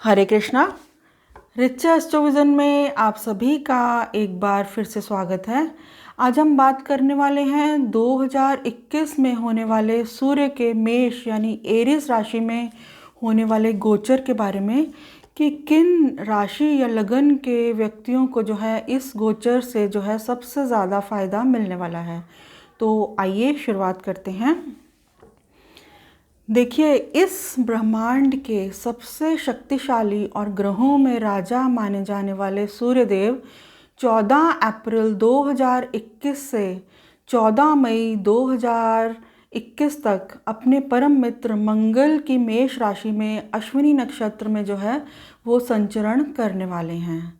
हरे कृष्णा। रिचा एस्ट्रोविज़न में आप सभी का एक बार फिर से स्वागत है। आज हम बात करने वाले हैं 2021 में होने वाले सूर्य के मेष यानी एरीज राशि में होने वाले गोचर के बारे में कि किन राशि या लगन के व्यक्तियों को जो है इस गोचर से जो है सबसे ज़्यादा फायदा मिलने वाला है। तो आइए शुरुआत करते हैं। देखिए, इस ब्रह्मांड के सबसे शक्तिशाली और ग्रहों में राजा माने जाने वाले सूर्यदेव 14 अप्रैल 2021 से 14 मई 2021 तक अपने परम मित्र मंगल की मेष राशि में अश्विनी नक्षत्र में जो है वो संचरण करने वाले हैं।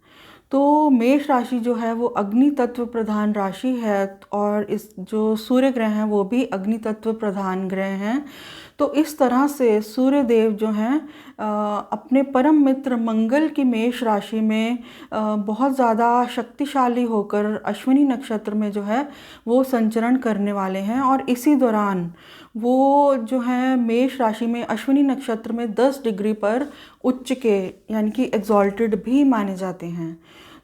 तो मेष राशि जो है वो अग्नि तत्व प्रधान राशि है और इस जो सूर्य ग्रह हैं वो भी अग्नि तत्व प्रधान ग्रह हैं। तो इस तरह से सूर्य देव जो हैं अपने परम मित्र मंगल की मेष राशि में बहुत ज़्यादा शक्तिशाली होकर अश्विनी नक्षत्र में जो है वो संचरण करने वाले हैं और इसी दौरान वो जो है मेष राशि में अश्विनी नक्षत्र में 10 डिग्री पर उच्च के यानी कि एग्जॉल्टेड भी माने जाते हैं।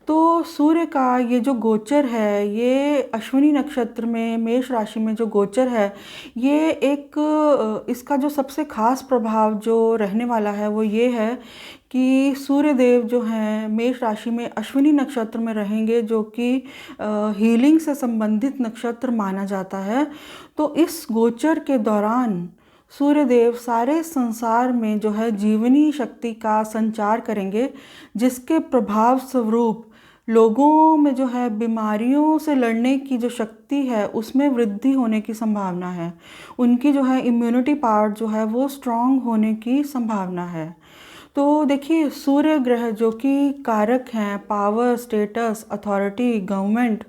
तो सूर्य का ये जो गोचर है, ये अश्विनी नक्षत्र में मेष राशि में जो गोचर है, ये एक इसका जो सबसे खास प्रभाव जो रहने वाला है वो ये है कि सूर्य देव जो हैं मेष राशि में अश्विनी नक्षत्र में रहेंगे, जो कि हीलिंग से संबंधित नक्षत्र माना जाता है। तो इस गोचर के दौरान सूर्यदेव सारे संसार में जो है जीवनी शक्ति का संचार करेंगे, जिसके प्रभाव स्वरूप लोगों में जो है बीमारियों से लड़ने की जो शक्ति है उसमें वृद्धि होने की संभावना है। उनकी जो है इम्यूनिटी पावर जो है वो स्ट्रांग होने की संभावना है। तो देखिए, सूर्य ग्रह जो कि कारक हैं पावर, स्टेटस, अथॉरिटी, गवर्नमेंट,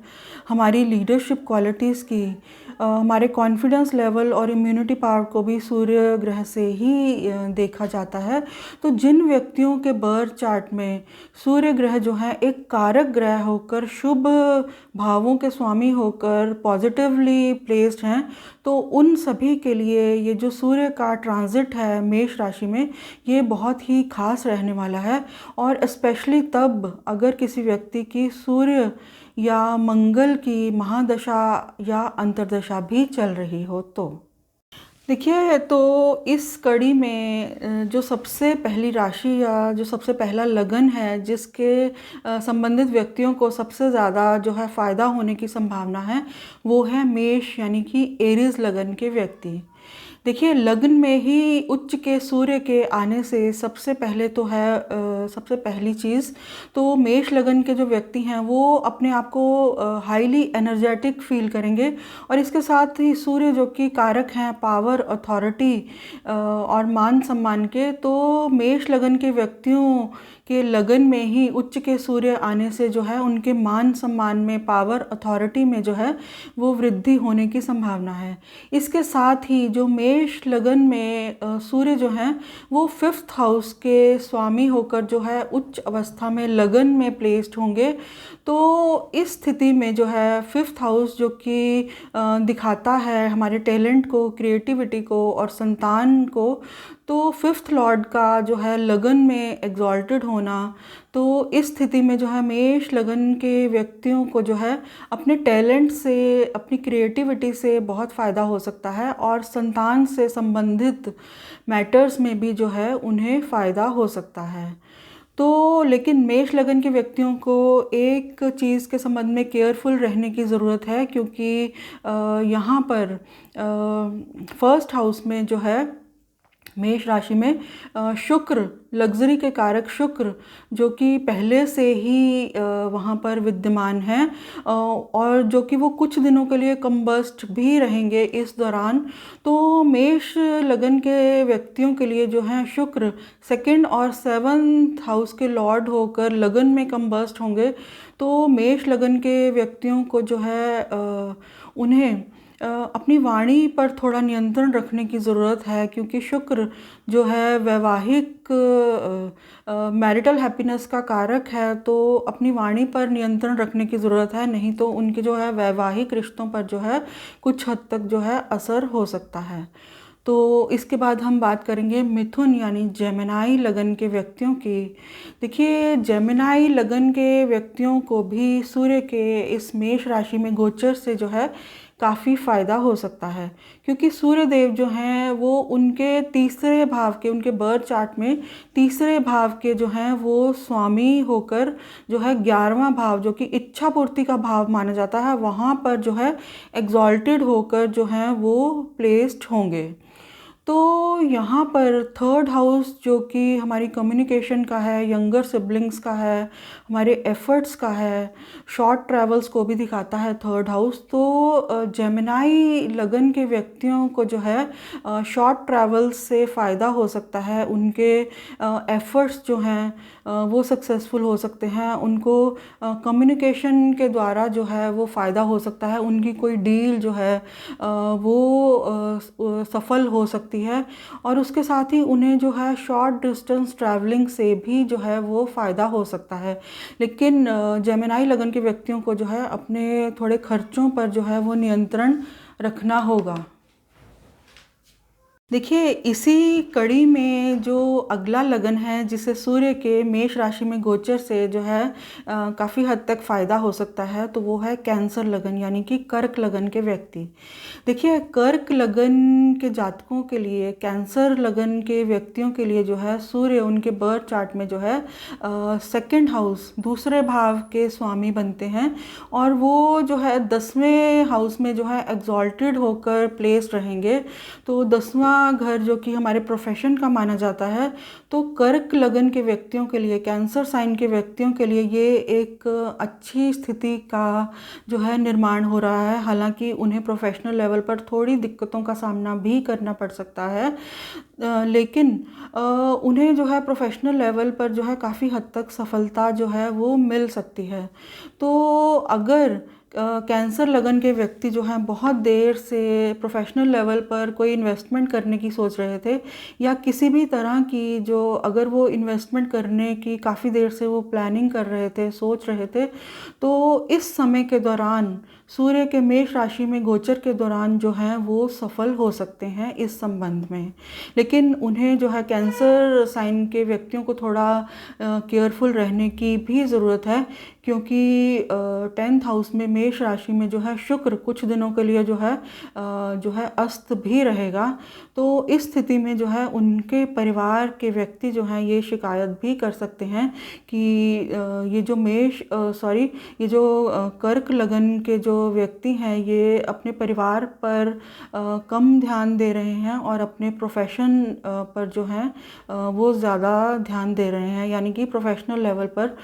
हमारी लीडरशिप क्वालिटीज़ की, हमारे कॉन्फिडेंस लेवल और इम्यूनिटी पावर को भी सूर्य ग्रह से ही देखा जाता है। तो जिन व्यक्तियों के बर्थ चार्ट में सूर्य ग्रह जो है एक कारक ग्रह होकर, शुभ भावों के स्वामी होकर पॉजिटिवली प्लेस्ड हैं, तो उन सभी के लिए ये जो सूर्य का ट्रांजिट है मेष राशि में, ये बहुत ही खास रहने वाला है। और स्पेशली तब अगर किसी व्यक्ति की सूर्य या मंगल की महादशा या अंतर्दशा भी चल रही हो। तो देखिए, तो इस कड़ी में जो सबसे पहली राशि या जो सबसे पहला लगन है जिसके संबंधित व्यक्तियों को सबसे ज़्यादा जो है फ़ायदा होने की संभावना है, वो है मेष यानी कि एरीज लगन के व्यक्ति। देखिए, लग्न में ही उच्च के सूर्य के आने से सबसे पहले तो है सबसे पहली चीज़ तो मेष लगन के जो व्यक्ति हैं वो अपने आप को हाईली एनर्जेटिक फील करेंगे। और इसके साथ ही सूर्य जो कि कारक हैं पावर, अथॉरिटी और मान सम्मान के, तो मेष लगन के व्यक्तियों के लगन में ही उच्च के सूर्य आने से जो है उनके मान सम्मान में, पावर, अथॉरिटी में जो है वो वृद्धि होने की संभावना है। इसके साथ ही जो मेष लगन में सूर्य जो हैं वो 5th हाउस के स्वामी होकर जो है उच्च अवस्था में लगन में प्लेस्ड होंगे। तो इस स्थिति में जो है 5th हाउस जो कि दिखाता है हमारे टैलेंट को, क्रिएटिविटी को और संतान को, तो 5th लॉर्ड का जो है लगन में एग्जॉल्टेड होना, तो इस स्थिति में जो है मेष लगन के व्यक्तियों को जो है अपने टैलेंट से, अपनी क्रिएटिविटी से बहुत फ़ायदा हो सकता है और संतान से संबंधित मैटर्स में भी जो है उन्हें फ़ायदा हो सकता है। तो लेकिन मेष लगन के व्यक्तियों को एक चीज़ के संबंध में केयरफुल रहने की ज़रूरत है, क्योंकि यहाँ पर 1st हाउस में जो है मेष राशि में शुक्र, लग्जरी के कारक शुक्र जो कि पहले से ही वहाँ पर विद्यमान हैं और जो कि वो कुछ दिनों के लिए कंबस्ट भी रहेंगे इस दौरान। तो मेष लगन के व्यक्तियों के लिए जो है शुक्र 2nd और 7th हाउस के लॉर्ड होकर लगन में कंबस्ट होंगे। तो मेष लगन के व्यक्तियों को जो है उन्हें अपनी वाणी पर थोड़ा नियंत्रण रखने की ज़रूरत है, क्योंकि शुक्र जो है वैवाहिक मैरिटल हैप्पीनेस का कारक है। तो अपनी वाणी पर नियंत्रण रखने की ज़रूरत है, नहीं तो उनके जो है वैवाहिक रिश्तों पर जो है कुछ हद तक जो है असर हो सकता है। तो इसके बाद हम बात करेंगे मिथुन यानी जेमिनाई लगन के व्यक्तियों की। देखिए, जेमिनाई लगन के व्यक्तियों को भी सूर्य के इस मेष राशि में गोचर से जो है काफ़ी फ़ायदा हो सकता है, क्योंकि सूर्य देव जो हैं वो उनके तीसरे भाव के, उनके बर्थ चार्ट में तीसरे भाव के जो हैं वो स्वामी होकर जो है 11वां भाव, जो कि इच्छा पूर्ति का भाव माना जाता है, वहाँ पर जो है एग्जॉल्टेड होकर जो है वो प्लेस्ड होंगे। तो यहाँ पर थर्ड हाउस जो कि हमारी कम्युनिकेशन का है, यंगर सिबलिंग्स का है, हमारे एफर्ट्स का है, शॉर्ट ट्रैवल्स को भी दिखाता है थर्ड हाउस। तो जेमिनाई लगन के व्यक्तियों को जो है शॉर्ट ट्रैवल्स से फ़ायदा हो सकता है, उनके एफर्ट्स जो हैं वो सक्सेसफुल हो सकते हैं, उनको कम्युनिकेशन के द्वारा जो है वो फ़ायदा हो सकता है, उनकी कोई डील जो है वो सफल हो सकती है, और उसके साथ ही उन्हें जो है शॉर्ट डिस्टेंस ट्रैवलिंग से भी जो है वो फ़ायदा हो सकता है। लेकिन जेमिनाई लगन के व्यक्तियों को जो है अपने थोड़े खर्चों पर जो है वो नियंत्रण रखना होगा। देखिए, इसी कड़ी में जो अगला लगन है जिसे सूर्य के मेष राशि में गोचर से जो है काफ़ी हद तक फ़ायदा हो सकता है, तो वो है कैंसर लगन यानी कि कर्क लगन के व्यक्ति। देखिए, कर्क लगन के जातकों के लिए, कैंसर लगन के व्यक्तियों के लिए जो है सूर्य उनके बर्थ चार्ट में जो है सेकंड हाउस, दूसरे भाव के स्वामी बनते हैं, और वो जो है 10वें हाउस में जो है एग्जॉल्टेड होकर प्लेस रहेंगे। तो 10वां घर जो कि हमारे प्रोफेशन का माना जाता है, तो कर्क लगन के व्यक्तियों के लिए, कैंसर साइन के व्यक्तियों के लिए ये एक अच्छी स्थिति का जो है निर्माण हो रहा है। हालांकि उन्हें प्रोफेशनल लेवल पर थोड़ी दिक्कतों का सामना भी करना पड़ सकता है, लेकिन उन्हें जो है प्रोफेशनल लेवल पर जो है काफ़ी हद तक सफलता जो है वो मिल सकती है। तो अगर कैंसर लगन के व्यक्ति जो हैं बहुत देर से प्रोफेशनल लेवल पर कोई इन्वेस्टमेंट करने की सोच रहे थे, या किसी भी तरह की जो अगर वो इन्वेस्टमेंट करने की काफ़ी देर से वो प्लानिंग कर रहे थे, सोच रहे थे, तो इस समय के दौरान सूर्य के मेष राशि में गोचर के दौरान जो हैं वो सफल हो सकते हैं इस संबंध में। लेकिन उन्हें जो है कैंसर साइन के व्यक्तियों को थोड़ा केयरफुल रहने की भी ज़रूरत है, क्योंकि 10th हाउस में मेष राशि में जो है शुक्र कुछ दिनों के लिए जो है अस्त भी रहेगा। तो इस स्थिति में जो है उनके परिवार के व्यक्ति जो हैं ये शिकायत भी कर सकते हैं कि ये जो कर्क लगन के जो व्यक्ति हैं ये अपने परिवार पर कम ध्यान दे रहे हैं, और अपने प्रोफेशन पर जो है वो ज़्यादा ध्यान दे रहे हैं, यानी कि प्रोफेशनल लेवल पर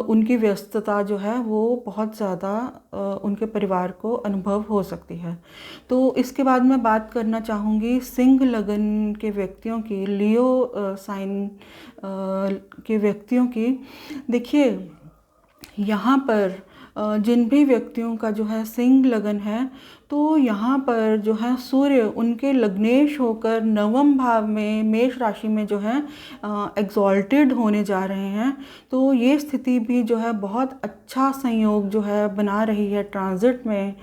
उनकी व्यस्तता जो है वो बहुत ज़्यादा उनके परिवार को अनुभव हो सकती है। तो इसके बाद मैं बात करना चाहूँगी सिंह लगन के व्यक्तियों की, लियो साइन के व्यक्तियों की। देखिए, यहाँ पर जिन भी व्यक्तियों का जो है सिंह लगन है, तो यहाँ पर जो है सूर्य उनके लग्नेश होकर 9वें भाव में मेष राशि में जो है एग्जॉल्टेड होने जा रहे हैं। तो ये स्थिति भी जो है बहुत अच्छा संयोग जो है बना रही है ट्रांजिट में।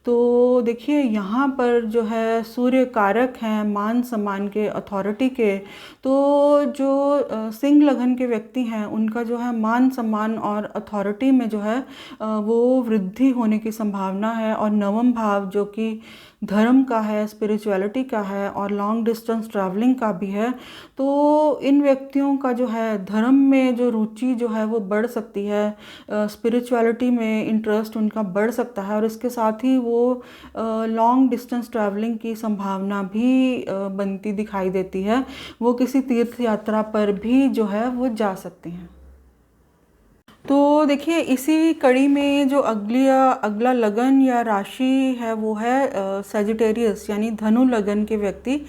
तो देखिए, यहाँ पर जो है सूर्य कारक हैं मान सम्मान के, अथॉरिटी के। तो जो सिंह लगन के व्यक्ति हैं उनका जो है मान सम्मान और अथॉरिटी में जो है वो वृद्धि होने की संभावना है, और 9वां भाव जो कि धर्म का है, स्पिरिचुअलिटी का है, और लॉन्ग डिस्टेंस ट्रैवलिंग का भी है। तो इन व्यक्तियों का जो है धर्म में जो रुचि जो है वो बढ़ सकती है, स्पिरिचुअलिटी में इंटरेस्ट उनका बढ़ सकता है, और इसके साथ ही वो लॉन्ग डिस्टेंस ट्रैवलिंग की संभावना भी बनती दिखाई देती है। वो किसी तीर्थ यात्रा पर भी जो है वो जा सकते हैं। तो देखिए, इसी कड़ी में जो अगला लगन या राशि है वो है सजिटेरियस यानी धनु लगन के व्यक्ति,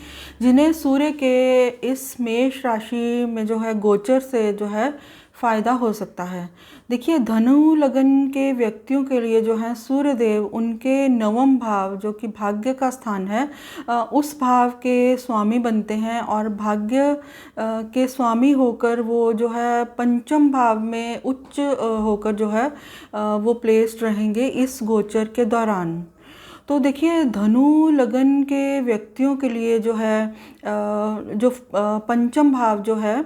जिन्हें सूर्य के इस मेष राशि में जो है गोचर से जो है फ़ायदा हो सकता है। देखिए, धनु लगन के व्यक्तियों के लिए जो है सूर्य देव उनके 9वें भाव जो कि भाग्य का स्थान है, उस भाव के स्वामी बनते हैं, और भाग्य के स्वामी होकर वो जो है 5वें भाव में उच्च होकर जो है वो प्लेस्ड रहेंगे इस गोचर के दौरान। तो देखिए धनु लगन के व्यक्तियों के लिए जो है जो पंचम भाव जो है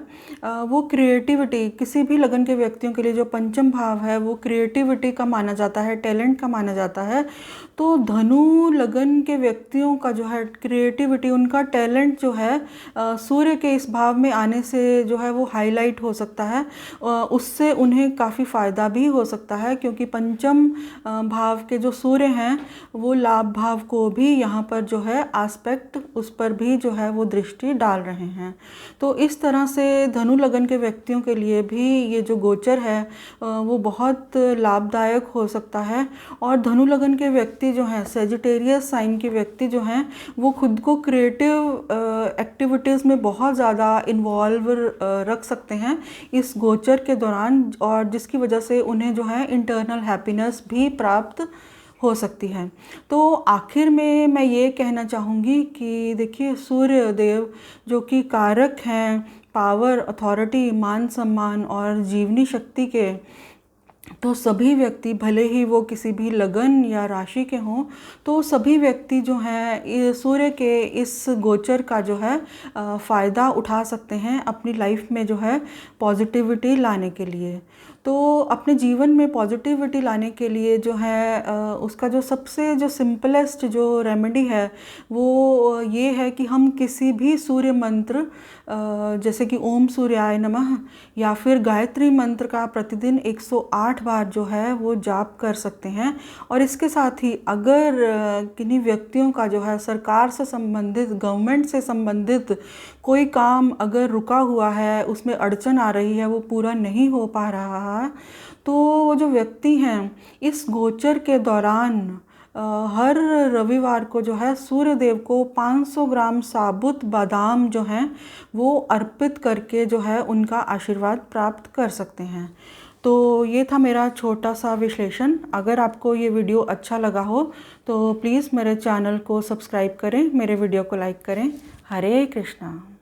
वो क्रिएटिविटी, किसी भी लगन के व्यक्तियों के लिए जो पंचम भाव है वो क्रिएटिविटी का माना जाता है, टैलेंट का माना जाता है। तो धनु लगन के व्यक्तियों का जो है क्रिएटिविटी, उनका टैलेंट जो है सूर्य के इस भाव में आने से जो है वो हाईलाइट हो सकता है। उससे उन्हें काफ़ी फ़ायदा भी हो सकता है, क्योंकि पंचम भाव के जो सूर्य हैं वो लाभ भाव को भी यहाँ पर जो है एस्पेक्ट, उस पर भी जो है वो दृष्टि डाल रहे हैं। तो इस तरह से धनु लगन के व्यक्तियों के लिए भी ये जो गोचर है वो बहुत लाभदायक हो सकता है। और धनु लगन के व्यक्ति जो हैं, सेजिटेरियस साइन के व्यक्ति जो हैं, वो खुद को क्रिएटिव एक्टिविटीज़ में बहुत ज़्यादा इन्वॉल्व रख सकते हैं इस गोचर के दौरान, और जिसकी वजह से उन्हें जो है इंटरनल हैप्पीनेस भी प्राप्त हो सकती है। तो आखिर में मैं ये कहना चाहूँगी कि देखिए सूर्य देव जो कि कारक हैं पावर, अथॉरिटी, मान सम्मान और जीवनी शक्ति के, तो सभी व्यक्ति भले ही वो किसी भी लगन या राशि के हों, तो सभी व्यक्ति जो हैं सूर्य के इस गोचर का जो है फ़ायदा उठा सकते हैं अपनी लाइफ में जो है पॉजिटिविटी लाने के लिए। तो अपने जीवन में पॉजिटिविटी लाने के लिए जो है उसका जो सबसे जो सिंपलेस्ट जो रेमेडी है वो ये है कि हम किसी भी सूर्य मंत्र जैसे कि ओम सूर्याय नमः या फिर गायत्री मंत्र का प्रतिदिन 108 बार जो है वो जाप कर सकते हैं। और इसके साथ ही अगर किन्हीं व्यक्तियों का जो है सरकार से संबंधित, गवर्नमेंट से संबंधित कोई काम अगर रुका हुआ है, उसमें अड़चन आ रही है, वो पूरा नहीं हो पा रहा है, तो वो जो व्यक्ति हैं इस गोचर के दौरान हर रविवार को जो है सूर्य देव को 500 ग्राम साबुत बादाम जो हैं वो अर्पित करके जो है उनका आशीर्वाद प्राप्त कर सकते हैं। तो ये था मेरा छोटा सा विश्लेषण। अगर आपको ये वीडियो अच्छा लगा हो तो प्लीज़ मेरे चैनल को सब्सक्राइब करें, मेरे वीडियो को लाइक करें। हरे कृष्णा।